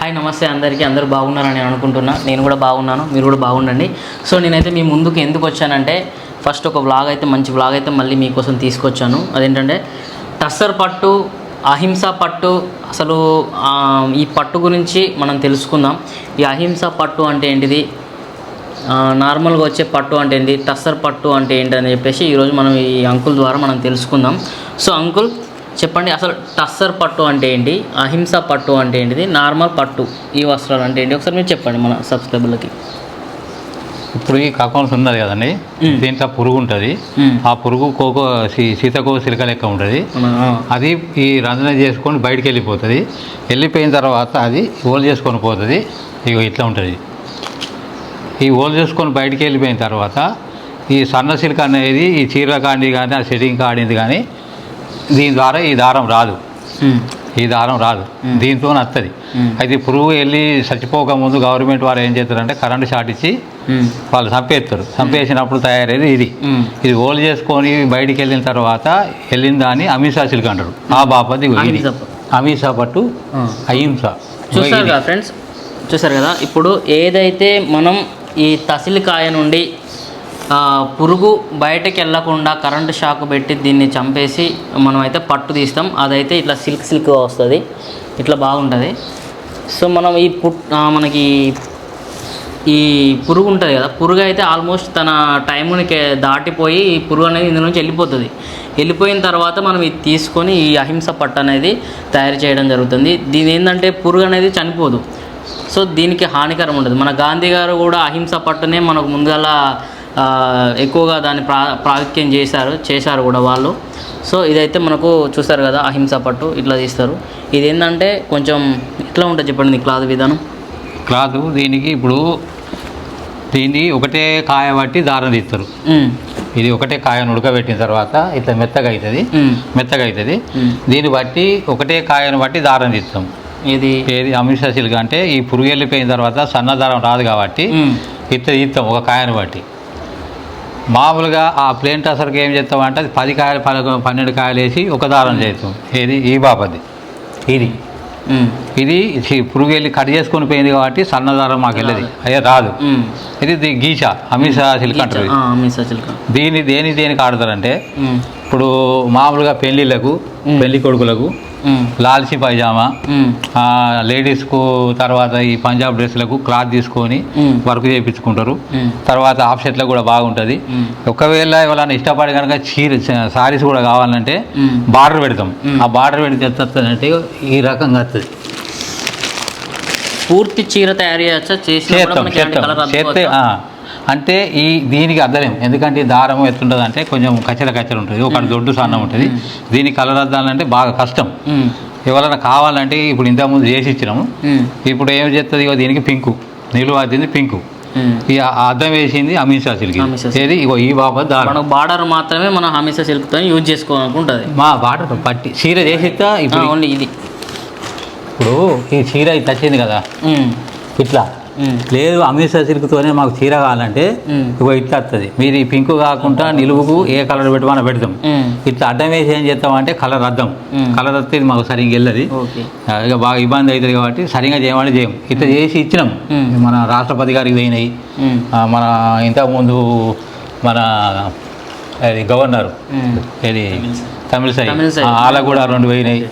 Hi నమస్తే అందరికీ, అందరూ బాగున్నారని నేను అనుకుంటున్నా. నేను కూడా బాగున్నాను, మీరు కూడా బాగుండండి. సో నేనైతే మీ ముందుకు ఎందుకు వచ్చానంటే, ఫస్ట్ ఒక వ్లాగ్ అయితే మంచి వ్లాగ్ అయితే మళ్ళీ మీకోసం తీసుకొచ్చాను. అదేంటంటే టస్సర్ పట్టు, అహింస పట్టు. అసలు ఈ పట్టు గురించి మనం తెలుసుకుందాం. ఈ అహింస పట్టు అంటే ఏంటిది, నార్మల్గా వచ్చే పట్టు అంటే ఏంటి, టస్సర్ పట్టు అంటే ఏంటి అని చెప్పేసి ఈరోజు మనం ఈ అంకుల్ ద్వారా మనం తెలుసుకుందాం. సో అంకుల్ చెప్పండి, అసలు టస్సర్ పట్టు అంటే ఏంటి, అహింస పట్టు అంటే ఏంటిది, నార్మల్ పట్టు ఈ వస్త్రాలు అంటే ఏంటి, ఒకసారి మీరు చెప్పండి మన సబ్స్క్రైబర్లకి. ఇప్పుడు ఈ కకౌన్స్ ఉన్నది కదండి, దీంట్లో పురుగు ఉంటుంది. ఆ పురుగు సీతకో సిలిక లెక్క ఉంటుంది. అది ఈ రంజన చేసుకొని బయటికి వెళ్ళిపోతుంది. వెళ్ళిపోయిన తర్వాత అది హోల్ చేసుకొని పోతుంది. ఇక ఇట్లా ఉంటుంది. ఈ హోల్ చేసుకొని బయటికి వెళ్ళిపోయిన తర్వాత ఈ సన్న సిలిక అనేది ఈ చీరల కాండి కానీ ఆ సెట్టింగ్ కాడింది కానీ దీని ద్వారా ఈ దారం రాదు. దీంతో వస్తుంది. అయితే పురుగు వెళ్ళి చచ్చిపోకముందు గవర్నమెంట్ వారు ఏం చేస్తారంటే కరెంటు షార్ట్ ఇచ్చి వాళ్ళు చంపేసినప్పుడు తయారయ్యేది ఇది హోల్ చేసుకొని బయటికి వెళ్ళిన తర్వాత వెళ్ళిన దాన్ని అమిషా సిల్క్ అంటారు. ఆ బాపతి అమిషా పట్టు అహింస. చూసారు కదా ఫ్రెండ్స్, చూసారు కదా. ఇప్పుడు ఏదైతే మనం ఈ తసిలికాయ నుండి పురుగు బయటకు వెళ్ళకుండా కరెంటు షాక్ పెట్టి దీన్ని చంపేసి మనం అయితే పట్టు తీస్తాం. అదైతే ఇట్లా సిల్క్గా వస్తుంది, ఇట్లా బాగుంటుంది. సో మనం మనకి ఈ పురుగు ఉంటుంది కదా, పురుగు అయితే ఆల్మోస్ట్ తన టైంని దాటిపోయి ఈ పురుగు అనేది ఇందులో నుంచి వెళ్ళిపోయిన తర్వాత మనం ఇది తీసుకొని ఈ అహింస పట్టు అనేది తయారు చేయడం జరుగుతుంది. దీని ఏంటంటే పురుగు అనేది చనిపోదు, సో దీనికి హానికరం ఉండదు. మన గాంధీ గారు కూడా అహింస పట్టునే మనకు ముందుగల ఎక్కువగా దాన్ని ప్రాముఖ్యం చేశారు కూడా వాళ్ళు. సో ఇదైతే మనకు చూస్తారు కదా, అహింస పట్టు ఇట్లా తీస్తారు. ఇది ఏంటంటే కొంచెం ఎట్లా ఉంటుంది చెప్పండి క్లాత్ విధానం. క్లాత్ దీనికి ఇప్పుడు దీన్ని ఒకటే కాయ బట్టి దారం తీస్తారు. ఇది ఒకటే కాయను ఉడకబెట్టిన తర్వాత ఇట్లా మెత్తగా అవుతుంది. దీన్ని బట్టి ఒకటే కాయను బట్టి దారం తీస్తాం. ఏది అమిషా సిల్క్ అంటే ఈ పురుగు వెళ్ళిపోయిన తర్వాత సన్న దారం రాదు కాబట్టి ఇట్లా తీస్తాం ఒక కాయను బట్టి. మామూలుగా ఆ ప్లేన్ టసర్కి ఏం చేస్తామంటే అది 10 కాయలు 12 కాయలు వేసి ఒక దారం చేస్తాం. ఏది ఈ బాపది ఇది పురుగు వెళ్ళి కట్ చేసుకొని పోయింది కాబట్టి సన్నదారం మాకు వెళ్ళదు, అయ్యే రాదు. ఇది గీచా అమిషా సిల్క్ అంటారు. దేనికి ఆడతారంటే ఇప్పుడు మామూలుగా పెళ్లి కొడుకులకు లాల్చి పైజామా, లేడీస్కు తర్వాత ఈ పంజాబ్ డ్రెస్లకు క్లాత్ తీసుకొని వర్క్ చేయించుకుంటారు. తర్వాత ఆఫ్సెట్లో కూడా బాగుంటుంది. ఒకవేళ ఎవరైనా ఇష్టపడి కనుక సారీస్ కూడా కావాలంటే బార్డర్ పెడతాం. ఆ బార్డర్ పెడితే వస్తుందంటే ఈ రకంగా వస్తుంది. పూర్తి చీర తయారు చేస్తే అంటే దీనికి అద్దలేం, ఎందుకంటే ఈ దారం ఎట్లుంటుంది అంటే కొంచెం కచ్చర ఉంటుంది, ఒకటి దొడ్డు సన్నం ఉంటుంది. దీనికి కలర్ అద్దాలంటే బాగా కష్టం. ఎవరైనా కావాలంటే ఇప్పుడు ఇంతకుముందు చేసి ఇచ్చినాము. ఇప్పుడు ఏం చేస్తుంది, దీనికి నిలువ అద్దింది పింకు, ఈ అద్దం వేసింది అమిషా సిల్క్. ఏది ఈ బాబా దారం బార్డర్ మాత్రమే మనం అమిషా సిల్క్తో యూజ్ చేసుకోవాలనుకుంటుంది. మా బార్డర్ పట్టి చీర చేసి ఇప్పుడు ఓన్లీ ఇది. ఇప్పుడు ఈ చీర ఇది వచ్చింది కదా, ఇట్లా లేదు అమిషా సిల్క్తోనే మాకు చీర కావాలంటే ఇట్లా వస్తుంది. మీరు ఈ పింక్ కాకుండా నిలువుకు ఏ కలర్ పెట్టమని పెడతాం. ఇట్లా అడ్డం వేసి ఏం చేస్తామంటే కలర్ వస్తే ఇది మాకు సరిగ్గా వెళ్ళదు, ఇక బాగా ఇబ్బంది అవుతుంది కాబట్టి సరిగ్గా చేయమని చేయం. ఇట్లా చేసి ఇచ్చినాం. మన రాష్ట్రపతి గారికి పోయినాయి, మన ఇంతకుముందు మన గవర్నర్ తమిళసై వాళ్ళకు కూడా 2 పోయినాయి.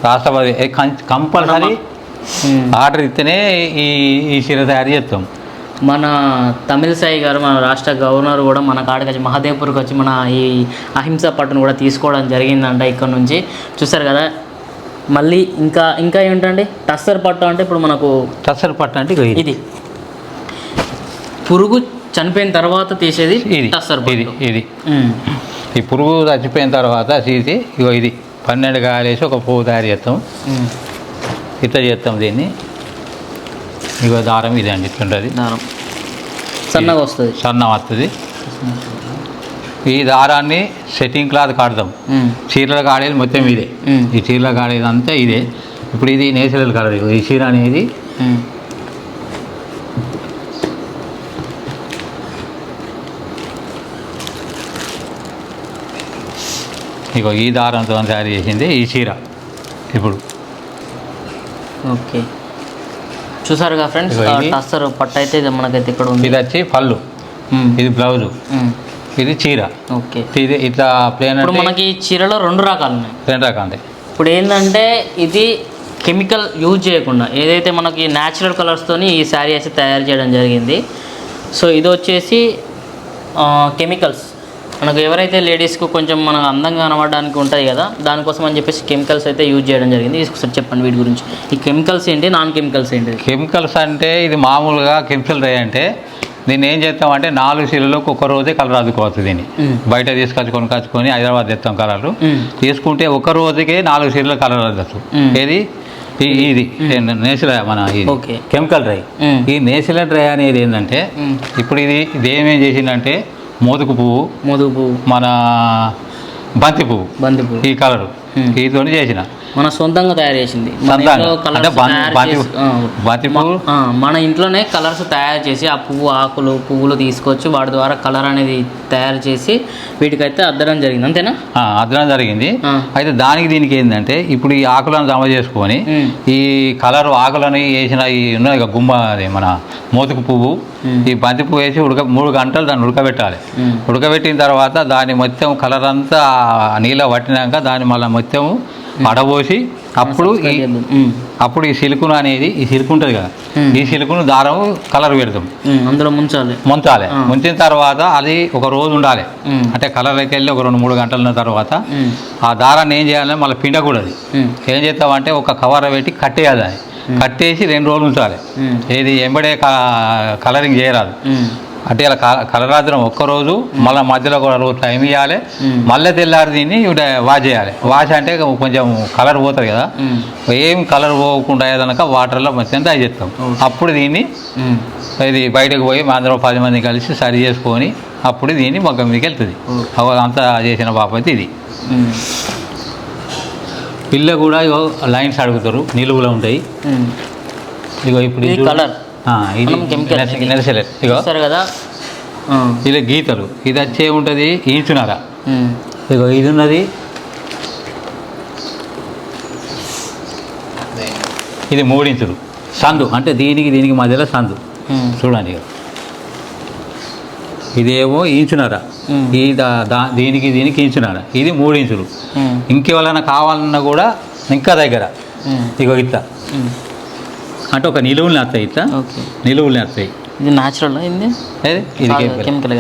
రాష్ట్రపతి కంపల్సరీ ఆర్డర్ ఇస్తేనే ఈ చీర తయారు చేస్తాం. మన తమిళసాయి గారు, మన రాష్ట్ర గవర్నర్ కూడా మన కాడికి వచ్చి మహదేవ్పూర్కి వచ్చి మన ఈ అహింస పట్టును కూడా తీసుకోవడం జరిగిందంట ఇక్కడ నుంచి. చూసారు కదా. మళ్ళీ ఇంకా ఏంటంటే టస్సర్ పట్టు అంటే ఇప్పుడు మనకు టస్సర్ పట్టు అంటే ఇది పురుగు చనిపోయిన తర్వాత తీసేది టస్సర్ పట్టు. ఇది ఈ పురుగు చచ్చిపోయిన తర్వాత తీసి ఇది 12 కాయలు వేసి ఒక పువ్వు తయారు చేస్తాం. ఇట్లా చేస్తాం దీన్ని. దారం ఇది అండి, ఇట్లుంటుంది. దారం సన్నగా వస్తుంది. ఈ దారాన్ని సెట్టింగ్ క్లాత్ కాడతాం. చీరలు కాడేది మొత్తం ఇదే. ఈ చీరలు కాడేది అంతా ఇదే. ఇప్పుడు ఇది నేచురల్ కలర్. ఈ చీర అనేది ఈ దారంతో తయారు చేసింది ఈ చీర. ఇప్పుడు ఓకే చూసారుగా ఫ్రెండ్స్, ఇగో ఇది. టస్సర్ పట్టు అయితే ఇది మనకైతే ఇక్కడ ఉంది. ఇది వచ్చి పళ్ళు, ఇది బ్లౌజు, ఇది చీర. ఓకే, ఇది ఇట్లా ప్లేన్ ఇప్పుడు మనకి చీరలో 2 రకాలు ఉన్నాయి. 2 రకాలు. ఇప్పుడు ఏంటంటే ఇది కెమికల్ యూజ్ చేయకుండా ఏదైతే మనకి న్యాచురల్ కలర్స్తోని ఈ శారీ అయితే తయారు చేయడం జరిగింది. సో ఇది వచ్చేసి కెమికల్స్, మనకు ఎవరైతే లేడీస్కు కొంచెం మన అందంగా కనబడడానికి ఉంటాయి కదా, దానికోసం అని చెప్పేసి కెమికల్స్ అయితే యూజ్ చేయడం జరిగింది. ఒకసారి చెప్పండి వీటి గురించి. ఈ కెమికల్స్ ఏంటి, నాన్ కెమికల్స్ ఏంటి? కెమికల్స్ అంటే ఇది మామూలుగా కెమికల్ రే అంటే దీన్ని ఏం చేస్తామంటే 4 చీరలకు ఒక రోజే కలర్ అద్దుకోవచ్చు. దీన్ని బయట తీసుకొచ్చుకొని హైదరాబాద్ తెస్తాం కలర్లు. తీసుకుంటే ఒక రోజుకే 4 చీరలకు కలర్ అద్దచ్చు. ఏది ఇది నేచురల్ మన ఇది కెమికల్ డ్రై. ఈ నేచురల్ డ్రై అనేది ఏంటంటే ఇప్పుడు ఇది ఏమేం చేసిందంటే మోదుగు పువ్వు, మన బంతి పువ్వు, ఈ కలరు ఇదితోని చేసిన మన సొంతంగా తయారు చేసింది. మన ఇంట్లోనే కలర్స్ తయారు చేసి ఆ పువ్వులు తీసుకొచ్చి వాటి ద్వారా కలర్ అనేది తయారు చేసి వీటికైతే అద్దడం జరిగింది. అంతేనా? అద్దడం జరిగింది. అయితే దీనికి ఏంటంటే ఇప్పుడు ఈ ఆకులను జమ చేసుకొని ఈ కలర్ ఆకులని వేసిన ఈ ఉన్నాయి గుమ్మ, అది మన మోతుకు పువ్వు, ఈ బంతి పువ్వు వేసి 3 గంటలు దాన్ని ఉడకబెట్టాలి. ఉడకబెట్టిన తర్వాత దాన్ని మొత్తం కలర్ అంతా నీళ్ళ పట్టినాక దాన్ని మళ్ళీ మొత్తం పడబోసి అప్పుడు ఈ సిల్కును అనేది ఈ సిల్క్ ఉంటుంది కదా, ఈ సిల్కును దారం కలర్ పెడతాం, అందులో ముంచాలి. ముంచిన తర్వాత అది ఒక రోజు ఉండాలి. అంటే కలర్కి వెళ్ళి ఒక 2-3 గంటల తర్వాత ఆ దారాన్ని ఏం చేయాలంటే మళ్ళీ పిండకూడదు. ఏం చేస్తామంటే ఒక కవర్ పెట్టి కట్టేయాలి. దాన్ని కట్టేసి 2 రోజులు ఉంచాలి. ఏది ఎంబడే కలరింగ్ చేయరాదు. అంటే ఇలా కలరాద్రం ఒక్కరోజు, మళ్ళీ మధ్యలో కూడా రోజు టైం ఇవ్వాలి. మళ్ళీ తెల్లారి దీన్ని వాష్ చేయాలి. వాష్ అంటే కొంచెం కలర్ పోతుంది కదా, ఏం కలర్ పోకుండా ఏదనక వాటర్లో మొత్తం డ్రై చేస్తాం. అప్పుడు దీన్ని ఇది బయటకు పోయి అందరూ 10 మంది కలిసి సరి చేసుకొని అప్పుడు దీన్ని మగ్గం మీదకి వెళ్తుంది. అంతా చేసిన బాపతి ఇది. పిల్ల కూడా ఇగో లైన్స్ అడుగుతారు, నిలువులో ఉంటాయి. ఇగో ఇప్పుడు ఇగో కదా, ఇది గీతలు. ఇది వచ్చే ఉంటుంది ఇంచున్నర. ఇగో ఇది ఉన్నది, ఇది 3 ఇంచులు సందు. అంటే దీనికి మధ్యలో సందు చూడండి. ఇదేమో ఇంచున్నర, ఈ దీనికి ఇంచున్నర. ఇది 3 ఇంచులు. ఇంకెవరైనా కావాలన్నా కూడా ఇంకా దగ్గర ఇగో ఇట్లా, అంటే ఒక నిలువులు వస్తాయి. ఇట్లా నిలువులు వస్తాయి. ఇది న్యాచురల్, ఇది కెమికల్.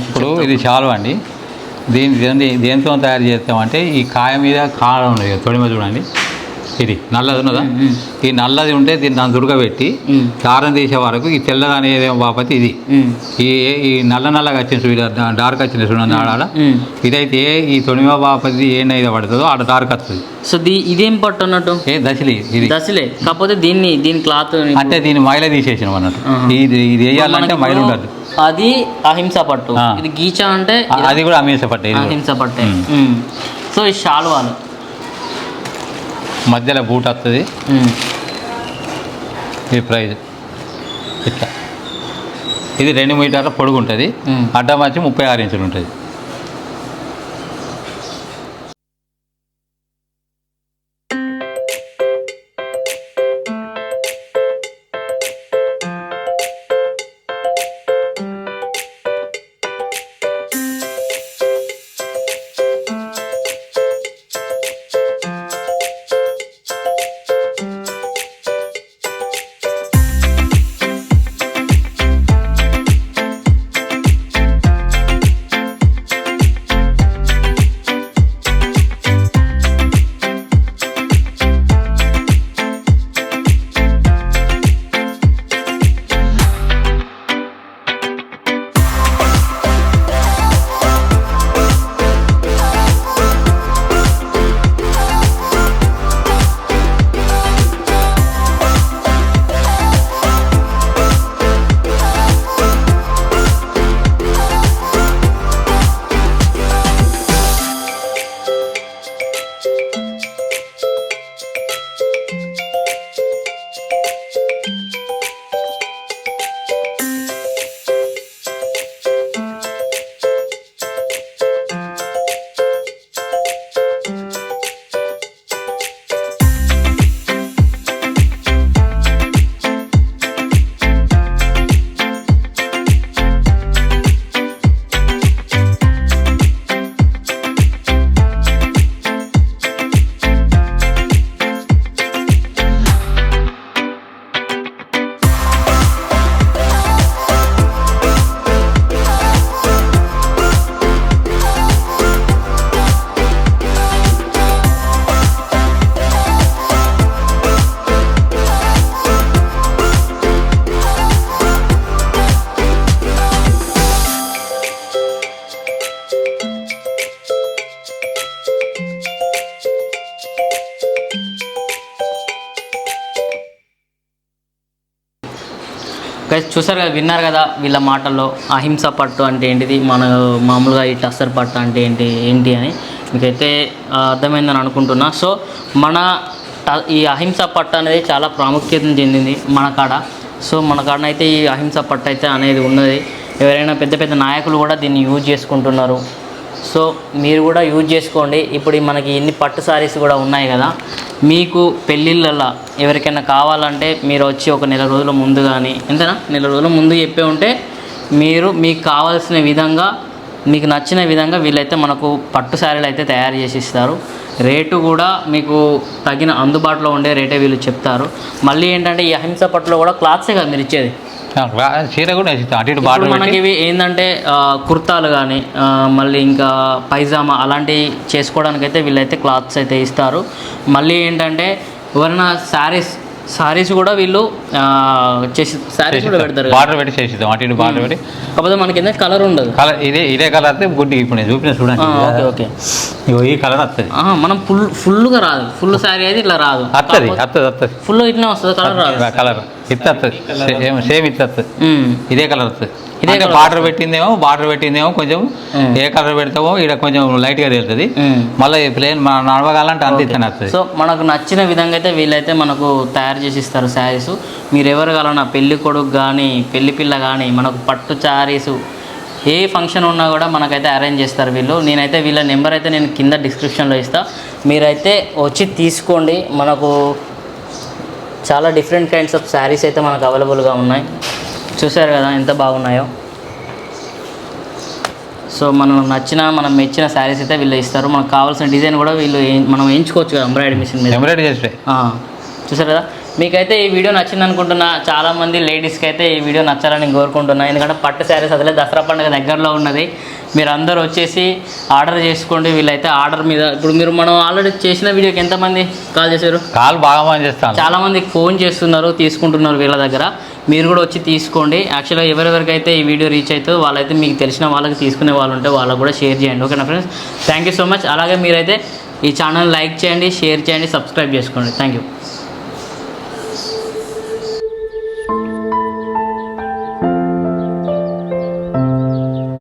ఇప్పుడు ఇది చాలు అండి. దేంతో తయారు చేస్తామంటే ఈ కాయ మీద కాడ ఉన్నది తొడి మీద చూడండి, ఇది నల్లది ఉన్నదా, ఈ నల్లది ఉంటే దాన్ని దురగబెట్టి దారం తీసే వరకు ఈ తెల్లది అనేది బాపతి ఇది. ఈ నల్లగా వచ్చింది చూడ, డార్క్ వచ్చింది చూడండి ఆడ. ఇదైతే ఈ తొడిమ బాపతి ఏనైతే పడుతుందో ఆడ డార్క్ వస్తుంది. సో ఇదేం పట్టు అన్నట్టు? దశలే, కాకపోతే దీని క్లాత్ అంటే దీన్ని మైల తీసేసినాం అన్నట్టు. ఇది వేయాలంటే మైలు ఉండదు. అది అహింస పట్టు, ఇది గీచా అంటే అది కూడా అహింస పట్టే. సో ఈ శాల్వాలు మధ్యలో బూట్ వస్తుంది. ఇది ప్రైజ్ ఇట్లా. ఇది 2 మీటర్ల పొడుగు ఉంటుంది. అడ్డం వచ్చి 36 ఇంచులు ఉంటుంది. గైస్ చూసారు కదా, విన్నారు కదా వీళ్ళ మాటల్లో అహింస పట్టు అంటే ఏంటిది, మన మామూలుగా ఈ టస్సర్ పట్టు అంటే ఏంటి అని మీకైతే అర్థమైందని అనుకుంటున్నా. సో మన ఈ అహింస పట్టు అనేది చాలా ప్రాముఖ్యతను చెందింది మన కాడ. సో మన కాడనైతే ఈ అహింస పట్టు అయితే అనేది ఉన్నది. ఎవరైనా పెద్ద పెద్ద నాయకులు కూడా దీన్ని యూజ్ చేసుకుంటున్నారు. సో మీరు కూడా యూజ్ చేసుకోండి. ఇప్పుడు మనకి ఎన్ని పట్టు సారీస్ కూడా ఉన్నాయి కదా, మీకు పెళ్ళిళ్ళల్లో ఎవరికైనా కావాలంటే మీరు వచ్చి ఒక నెల రోజుల ముందు కానీ ఎంతనా నెల రోజుల ముందు చెప్పే ఉంటే మీకు కావాల్సిన విధంగా మీకు నచ్చిన విధంగా వీళ్ళైతే మనకు పట్టు శారీలు అయితే తయారు చేసి ఇస్తారు. రేటు కూడా మీకు తగిన అందుబాటులో ఉండే రేటే వీళ్ళు చెప్తారు. మళ్ళీ ఏంటంటే ఈ అహింస పట్టులో కూడా క్లాత్సే కదా మీరు ఇచ్చేది, చీర కూడా అటు ఇటు ఇప్పుడు మనకి ఇవి ఏంటంటే కుర్తాలు కానీ మళ్ళీ ఇంకా పైజామా అలాంటివి చేసుకోవడానికి అయితే వీళ్ళైతే క్లాత్స్ అయితే ఇస్తారు. మళ్ళీ ఏంటంటే ఎవరైనా సారీస్ కూడా వీళ్ళు సారీస్ కూడా పెడతారు, బార్డర్ పెట్టి చేసిద్దాం, అటు ఇటు బార్డర్ పెట్టి. కాకపోతే మనకి ఏంటంటే కలర్ ఉండదు, కలర్ ఇదే కలర్ అయితే గుడ్డి ఇప్పుడు నేను చూపిన చూడండి. ఓకే ఈ కలర్ వస్తుంది, మనం ఫుల్గా రాదు, ఫుల్ శారీ అయితే ఇట్లా రాదు, వస్తుంది ఫుల్ ఇట్లా వస్తుంది, కలర్ రాదు, కలర్ ఇట్లా వస్తుంది, సేమ్ ఇట్లా వస్తుంది, ఇదే కలర్ వస్తుంది. ఇదే బార్డర్ పెట్టిందేమో కొంచెం ఏ కలర్ పెడతామో ఇక్కడ కొంచెం లైట్గా తెలుస్తుంది, మళ్ళీ ప్లేన్ నడవగాలంటే అంత ఇట్లా వస్తుంది. సో మనకు నచ్చిన విధంగా అయితే వీళ్ళైతే మనకు తయారు చేసి ఇస్తారు శారీస్. మీరు ఎవరు కావాలన్నా పెళ్లి కొడుకు కానీ పెళ్లి పిల్ల కానీ మనకు పట్టు శారీస్ ఏ ఫంక్షన్ ఉన్నా కూడా మనకైతే అరేంజ్ చేస్తారు వీళ్ళు. నేనైతే వీళ్ళ నెంబర్ అయితే నేను కింద డిస్క్రిప్షన్లో ఇస్తాను, మీరైతే వచ్చి తీసుకోండి. మనకు చాలా డిఫరెంట్ కైండ్స్ ఆఫ్ శారీస్ అయితే మనకు అవైలబుల్గా ఉన్నాయి. చూసారు కదా ఎంత బాగున్నాయో. సో మనం మెచ్చిన శారీస్ అయితే వీళ్ళు ఇస్తారు. మనకు కావాల్సిన డిజైన్ కూడా వీళ్ళు మనం వేయించుకోవచ్చు కదా ఎంబ్రాయిడరీ మిషన్ మీద, ఎంబ్రాయిడరీ చేస్తే. చూసారు కదా. మీకైతే ఈ వీడియో నచ్చింది అనుకుంటున్నా. చాలామంది లేడీస్కి అయితే ఈ వీడియో నచ్చాలని కోరుకుంటున్నా. ఎందుకంటే పట్టు శారీస్ అసలే దసరా పండుగ దగ్గరలో ఉన్నది. మీరు అందరూ వచ్చేసి ఆర్డర్ చేసుకోండి. వీళ్ళైతే ఆర్డర్ మీద ఇప్పుడు మనం ఆల్రెడీ చేసిన వీడియోకి ఎంతమంది కాల్ చేశారు? కాల్ బాగా మంది చేస్తారు, చాలామందికి ఫోన్ చేస్తున్నారు, తీసుకుంటున్నారు వీళ్ళ దగ్గర. మీరు కూడా వచ్చి తీసుకోండి. యాక్చువల్గా ఎవరెవరికైతే ఈ వీడియో రీచ్ అవుతుందో వాళ్ళైతే మీకు తెలిసిన వాళ్ళకి తీసుకునే వాళ్ళు ఉంటే వాళ్ళకు కూడా షేర్ చేయండి. ఓకేనా friends, thank you so much. అలాగే మీరైతే ఈ ఛానల్ లైక్ చేయండి, షేర్ చేయండి, సబ్స్క్రైబ్ చేసుకోండి. Thank you.